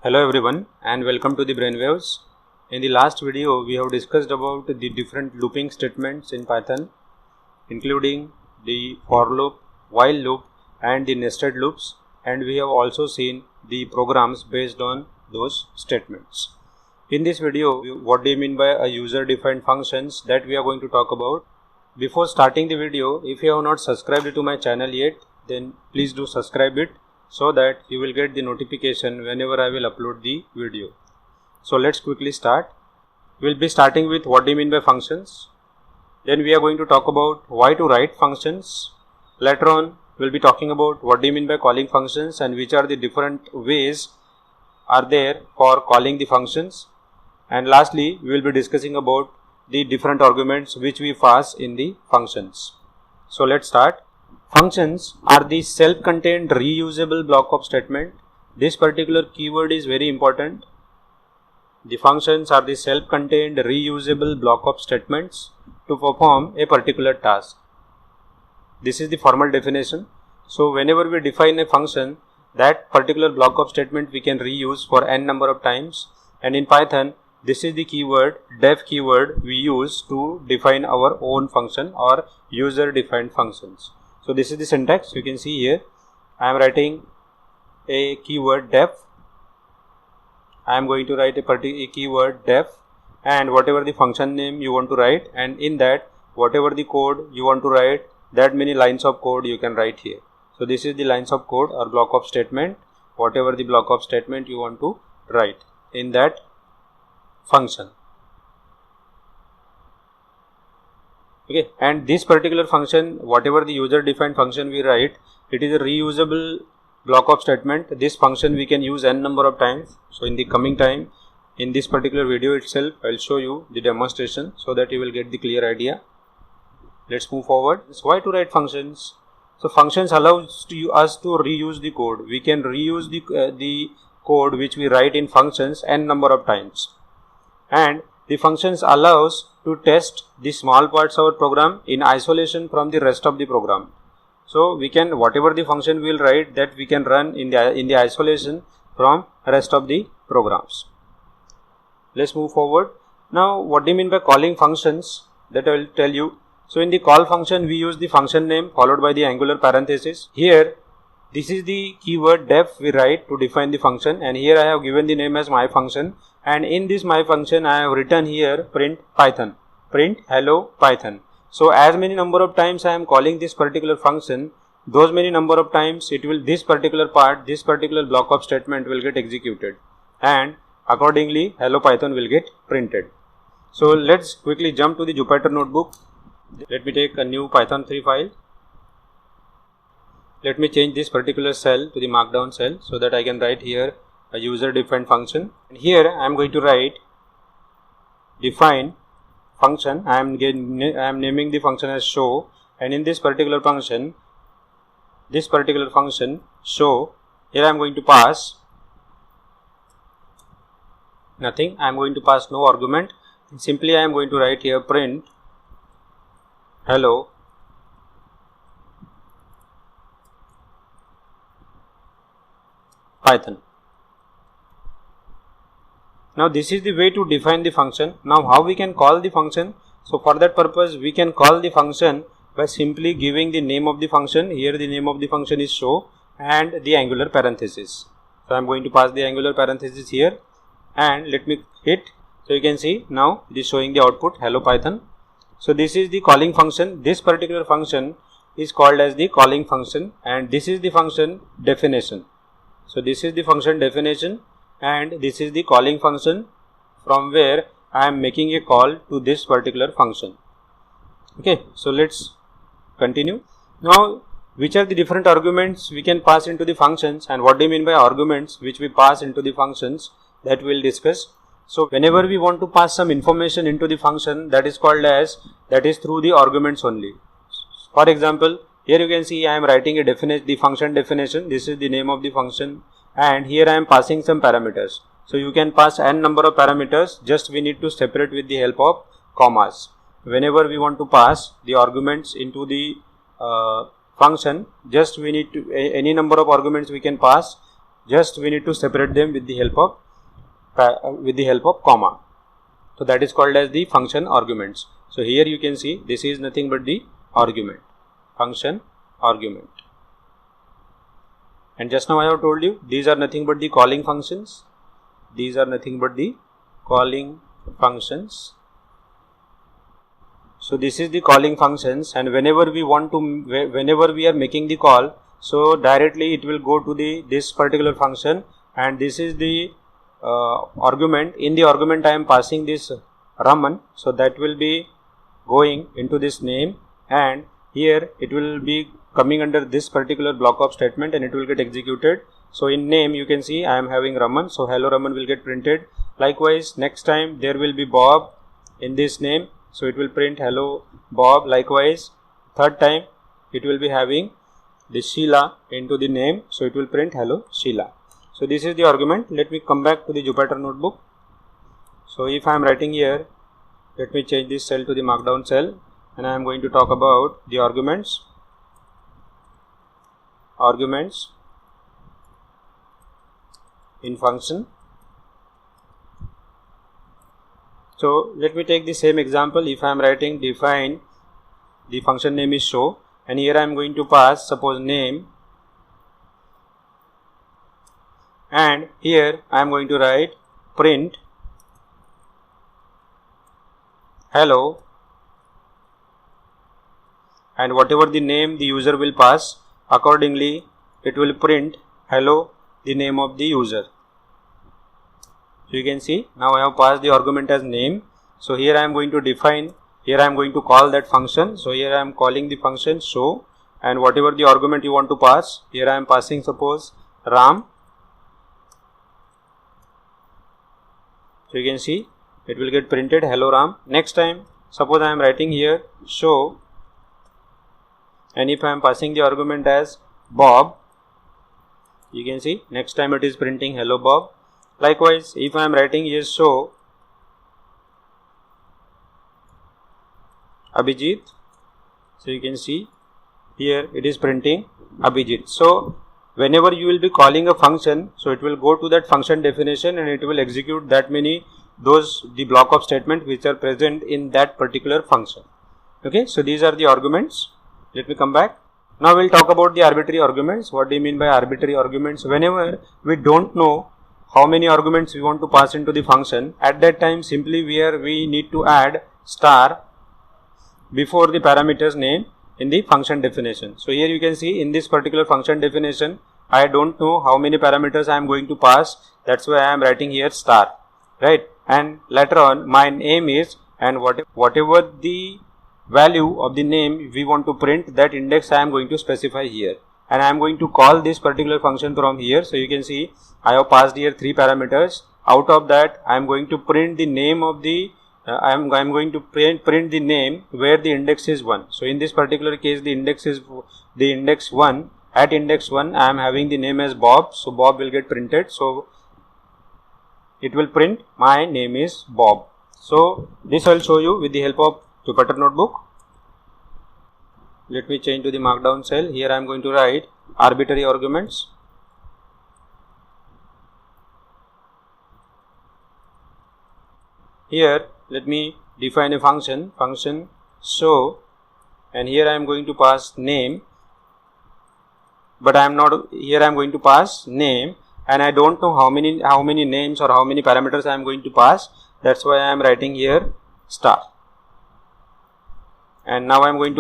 Hello everyone and welcome to the Brainwaves. In the last video we have discussed about the different looping statements in Python, including the for loop, while loop and the nested loops, and we have also seen the programs based on those statements. In this video, what do you mean by a user defined functions, that we are going to talk about. Before starting the video, if you have not subscribed to my channel yet, then please do subscribe it, so that you will get the notification whenever I will upload the video. So let's quickly start. We'll be starting with what do you mean by functions. Then we are going to talk about why to write functions. Later on, we'll be talking about what do you mean by calling functions and which are the different ways are there for calling the functions. And lastly, we will be discussing about the different arguments which we pass in the functions. So let's start. Functions are the self-contained reusable block of statement. This particular keyword is very important. The functions are the self-contained reusable block of statements to perform a particular task. This is the formal definition. So whenever we define a function, that particular block of statement we can reuse for n number of times, and in Python this is the keyword, def keyword, we use to define our own function or user defined functions. So this is the syntax. You can see here I am writing a keyword def. I am going to write a keyword def and whatever the function name you want to write, and in that whatever the code you want to write, that many lines of code you can write here. So this is the lines of code or block of statement, whatever the block of statement you want to write in that function. Okay, and this particular function, whatever the user defined function we write, it is a reusable block of statement. This function we can use n number of times. So in the coming time, in this particular video itself, I will show you the demonstration so that you will get the clear idea. Let's move forward. So why to write functions? So functions allows us to reuse the code. We can reuse the code which we write in functions n number of times, and the functions allows to test the small parts of our program in isolation from the rest of the program. So we can, whatever the function we will write, that we can run in the isolation from rest of the programs. Let's move forward. Now what do you mean by calling functions? That I will tell you. So in the call function we use the function name followed by the angular parenthesis. Here this is the keyword def we write to define the function, and here I have given the name as my function, and in this my function I have written here print Python, print hello Python. So as many number of times I am calling this particular function, those many number of times it will, this particular part, this particular block of statement will get executed, and accordingly hello Python will get printed. So let's quickly jump to the Jupyter notebook. Let me take a new Python 3 file. Let me change this particular cell to the markdown cell so that I can write here a user defined function. And here I am going to write define function. I am naming the function as show, and in this particular function show, here I am going to pass nothing. I am going to pass no argument. Simply I am going to write here print hello Python. Now this is the way to define the function. Now how we can call the function? So for that purpose we can call the function by simply giving the name of the function. Here the name of the function is show and the angular parenthesis. So I am going to pass the angular parenthesis here, and let me hit. So you can see now it is showing the output hello Python. So this is the calling function. This particular function is called as the calling function, and this is the function definition. So this is the function definition, and this is the calling function from where I am making a call to this particular function. Okay, so let's continue. Now which are the different arguments we can pass into the functions, and what do you mean by arguments which we pass into the functions, that we will discuss. So whenever we want to pass some information into the function, that is called as, that is through the arguments only. For example, here you can see I am writing the function definition. This is the name of the function, and here I am passing some parameters. So you can pass n number of parameters, just we need to separate with the help of commas. Whenever we want to pass the arguments into the function, just we need to any number of arguments we can pass, just we need to separate them with the help of comma. So that is called as the function arguments. So here you can see this is nothing but the argument, function argument. And just now I have told you these are nothing but the calling functions. These are nothing but the calling functions. So this is the calling functions, and whenever we are making the call, so directly it will go to this particular function, and this is the argument. In the argument I am passing this Raman, so that will be going into this name, and here it will be coming under this particular block of statement and it will get executed. So in name you can see I am having Raman, so hello Raman will get printed. Likewise next time there will be Bob in this name, so it will print hello Bob. Likewise third time it will be having this Sheila into the name, so it will print hello Sheila. So this is the argument. Let me come back to the Jupyter notebook. So if I am writing here, let me change this cell to the markdown cell, and I am going to talk about the arguments in function. So let me take the same example. If I am writing define, the function name is show, and here I am going to pass suppose name, and here I am going to write print hello, and whatever the name the user will pass, accordingly it will print hello, the name of the user. So you can see now I have passed the argument as name. So here I am going to define, here I am going to call that function. So here I am calling the function show, and whatever the argument you want to pass, here I am passing suppose Ram. So you can see it will get printed hello Ram. Next time suppose I am writing here show, and if I am passing the argument as Bob, you can see next time it is printing hello Bob. Likewise if I am writing here show Abhijit, so you can see here it is printing Abhijit. So whenever you will be calling a function, so it will go to that function definition and it will execute that many the block of statement which are present in that particular function. Okay, so these are the arguments. Let me come back. Now we'll talk about the arbitrary arguments. What do you mean by arbitrary arguments? Whenever we don't know how many arguments we want to pass into the function, at that time simply we need to add star before the parameter's name in the function definition. So here you can see in this particular function definition I don't know how many parameters I am going to pass, that's why I am writing here star, right? And later on my name is, and whatever the value of the name we want to print, that index I am going to specify here, and I am going to call this particular function from here. So you can see I have passed here 3 parameters. Out of that I am going to print the name of the I am going to print the name where the index is 1. So in this particular case the index is the index 1. At index 1 I am having the name as Bob, so Bob will get printed. So it will print my name is Bob. So this I will show you with the help of Jupyter notebook. Let me change to the markdown cell. Here I am going to write arbitrary arguments. Here let me define a function show, and here I am going to pass name, but I am not, here I am going to pass name, and I don't know how many names or how many parameters I am going to pass, that's why I am writing here star. And now I am going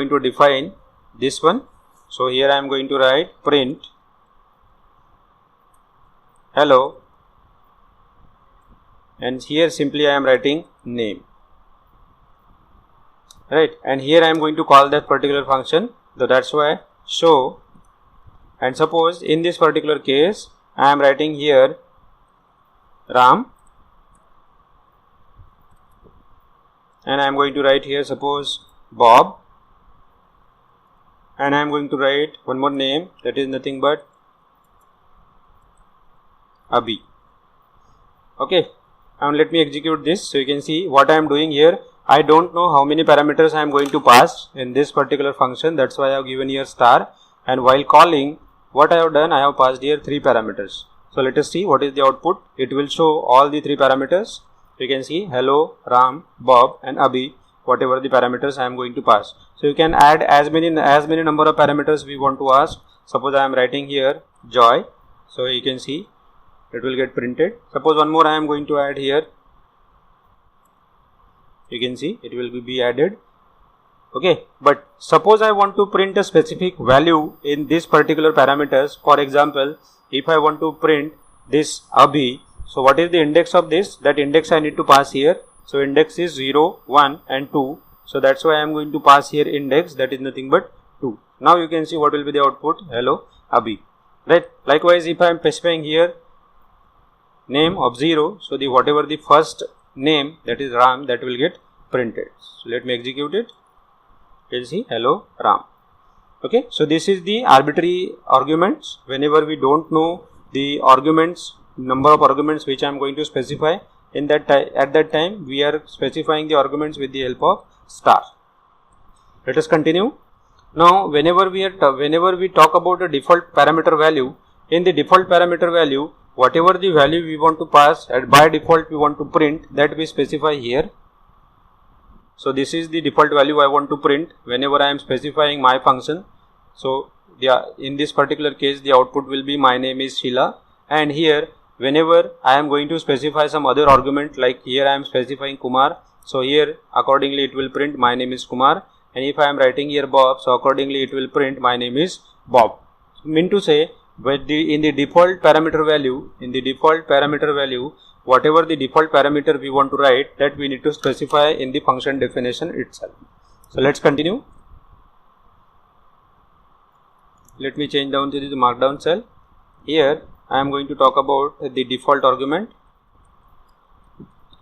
to define this one. So here I am going to write print hello, and here simply I am writing name, right? And here I am going to call that particular function, so that's why show. And suppose in this particular case I am writing here Ram, and I am going to write here suppose Bob, and I am going to write one more name, that is nothing but Abhi. Okay, and let me execute this. So you can see what I am doing here. I don't know how many parameters I am going to pass in this particular function, that's why I have given here star, and while calling what I have done, I have passed here 3 parameters. So let us see what is the output. It will show all the 3 parameters. You can see hello, Ram, Bob and Abhi, whatever the parameters I am going to pass. So you can add as many number of parameters we want to ask. Suppose I am writing here Joy. So you can see it will get printed. Suppose one more I am going to add here. You can see it will be added. Okay, but suppose I want to print a specific value in this particular parameters. For example, if I want to print this Abhi, so what is the index of this? That index I need to pass here. So index is 0, 1 and 2. So that's why I am going to pass here index, that is nothing but 2. Now you can see what will be the output, hello Abhi, right? Likewise, if I am specifying here name of 0, so the whatever the first name, that is Ram, that will get printed. So let me execute it. You can see hello Ram. Okay, so this is the arbitrary arguments. Whenever we don't know the arguments, number of arguments which I am going to specify, in that at that time we are specifying the arguments with the help of star. Let us continue. Now whenever we talk about a default parameter value, in the default parameter value, whatever the value we want to pass, and by default we want to print, that we specify here. So this is the default value I want to print whenever I am specifying my function. So in this particular case the output will be my name is Sheila, and here whenever I am going to specify some other argument, like here I am specifying Kumar, so here accordingly it will print my name is Kumar, and if I am writing here Bob, so accordingly it will print my name is Bob. Mean to say, but in the default parameter value, whatever the default parameter we want to write, that we need to specify in the function definition itself. So let's continue. Let me change down to the markdown cell. Here I am going to talk about the default argument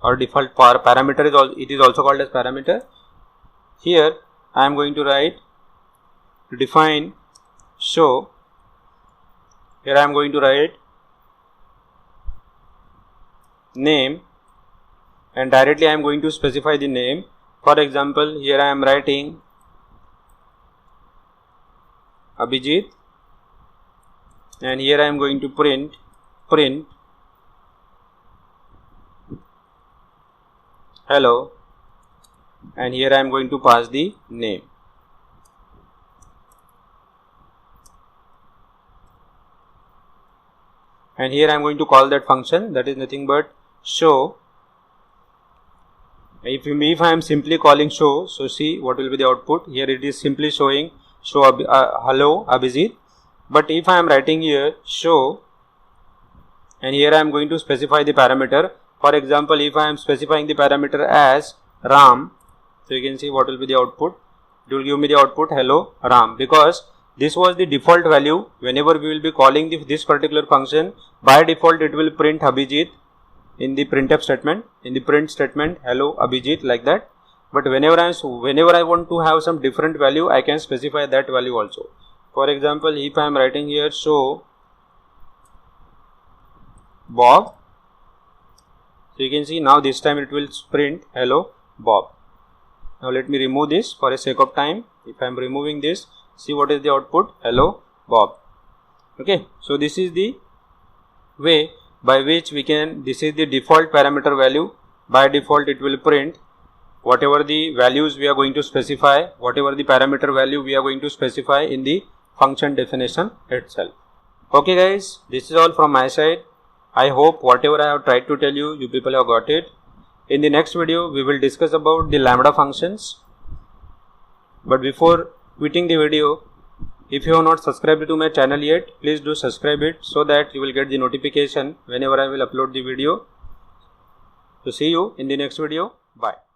or default parameter, it is also called as parameter. Here I am going to write to define show. Here I am going to write name, and directly I am going to specify the name. For example, here I am writing Abhijit, and here I am going to print hello, and here I am going to pass the name. And here I am going to call that function, that is nothing but show. If I am simply calling show, so see what will be the output. Here it is simply showing show hello Abhijit. But if I am writing here show, and here I am going to specify the parameter. For example, if I am specifying the parameter as Ram, so you can see what will be the output. It will give me the output hello Ram, because this was the default value. Whenever we will be calling this particular function, by default it will print Abhijit in the printf statement, in the print statement hello Abhijit, like that. But whenever I want to have some different value, I can specify that value also. For example, if I am writing here show Bob, so you can see now this time it will print hello Bob. Now let me remove this for a sake of time. If I am removing this, see what is the output, hello Bob. Okay, so this is the way by which we can, this is the default parameter value. By default it will print whatever the values we are going to specify, whatever the parameter value we are going to specify in the function definition itself. Okay guys, this is all from my side. I hope whatever I have tried to tell you, you people have got it. In the next video we will discuss about the lambda functions. But before quitting the video, if you have not subscribed to my channel yet, please do subscribe it, so that you will get the notification whenever I will upload the video. So see you in the next video. Bye.